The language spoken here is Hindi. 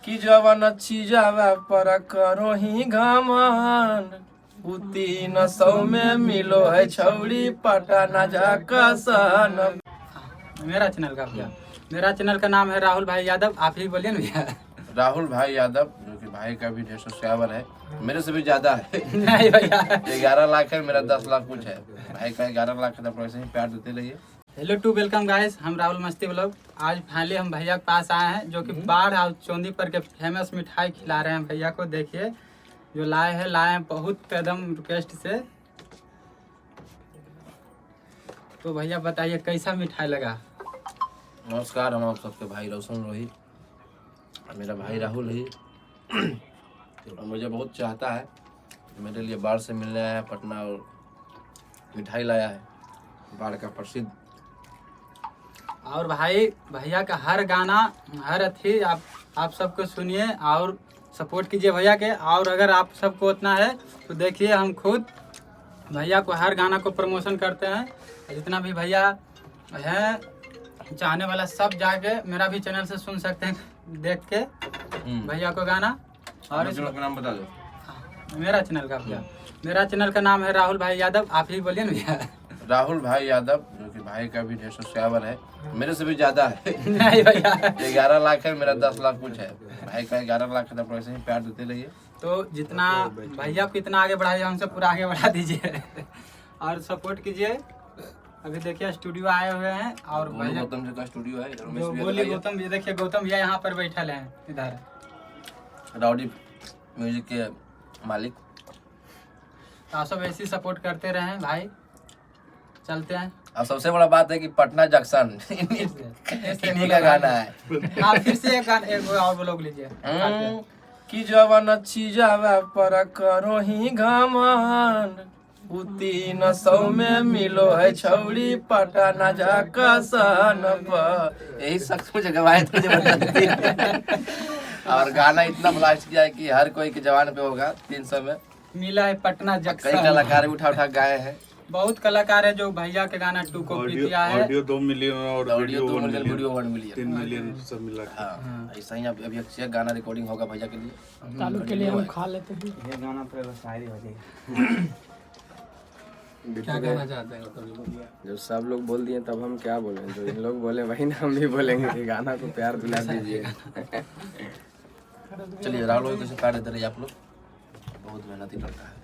कि जवन चीजवा पर करो ही घमन उ 300 में मिलो है छौड़ी पटना जाका सन। मेरा चैनल का भैया, मेरा चैनल का नाम है राहुल भाई यादव। आप ही बोलिए ना भैया। राहुल भाई यादव, जो कि भाई का भी 150 है, मेरे से भी ज्यादा है। नहीं भैया, 11 लाख है, मेरा 10 लाख कुछ है। भाई का 11 लाख है, तो ऐसे ही प्यार देते रहिए। हेलो टू वेलकम गाइस, हम राहुल मस्ती व्लॉग। आज फाइनली हम भैया के पास आए हैं, जो कि बाढ़ और चौंदीपुर के फेमस मिठाई खिला रहे हैं भैया को। देखिए जो लाए हैं बहुत कदम रिक्वेस्ट से। तो भैया बताइए कैसा मिठाई लगा। नमस्कार, हम आप सबके भाई रोशन रोहित, मेरा भाई राहुल ही और मुझे बहुत चाहता है। मेरे लिए बाढ़ से मिलने आया है पटना और मिठाई लाया है, बाढ़ का प्रसिद्ध। और भाई भैया का हर गाना हर अथी आप सबको सुनिए और सपोर्ट कीजिए भैया के। और अगर आप सबको उतना है तो देखिए, हम खुद भैया को हर गाना को प्रमोशन करते हैं। जितना भी भैया है चाहने वाला सब जाके मेरा भी चैनल से सुन सकते हैं, देख के भैया को गाना। और चैनल का नाम बता दो। मेरा चैनल का भैया, मेरा चैनल का नाम है राहुल भाई यादव। आप ही बोलिए ना भैया। राहुल भाई यादव, जो कि भाई का भी 150 है, मेरे से भी ज्यादा है। नहीं भैया, 11 लाख है, मेरा 10 लाख कुछ है। भाई का 11 लाख है, तो ऐसे ही प्यार देते रहिए। तो जितना भैया को इतना आगे बढ़ाइए, हमसे पूरा आगे बढ़ा दीजिए और सपोर्ट कीजिए। अभी देखिए स्टूडियो आए हुए हैं और भैया गौतम जी का स्टूडियो है। जो बोली गौतम, ये देखिए गौतम भैया यहाँ पर बैठल हैं इधर, राउडी म्यूजिक के मालिक। तो आप सब ऐसे ही सपोर्ट करते रहें भाई। चलते हैं। और सबसे बड़ा बात है कि पटना जंक्शन इन्हीं का गाना है। आप फिर से एक और ब्लॉग लीजिए। कि जवन चीजवा पर करो ही घमन उ 300 में मिलो है छौड़ी पटना जाका सन पर। यही शख्स मुझे गवाए थे जबरदस्ती। और गाना इतना ब्लास्ट किया है कि हर कोई के जवान पे होगा। 300 में मिला है पटना कई जंक्शन। कलाकार उठा उठा गाए हैं। बहुत कलाकार है जो भैया के गाना 2 कॉपी किया है। ऑडियो 2 मिलियन और audio 2 million, video 1 million, 3 million सब मिला के। हाँ, ऐसा ही अभी एक गाना रिकॉर्डिंग होगा भैया के लिए। चालू के लिए हम खा लेते हैं। ये गाना तो शायरी हो जाएगी। क्या कहना चाहते हैं? जब सब लोग बोल दिए तब हम क्या बोलें, जो इन लोग बोले वही ना हम भी बोलेंगे कि गाना को प्यार दिला दीजिए। चलिए राहुल कैसे प्यार देते रहिए आप लोग, बहुत मेहनती लड़का है।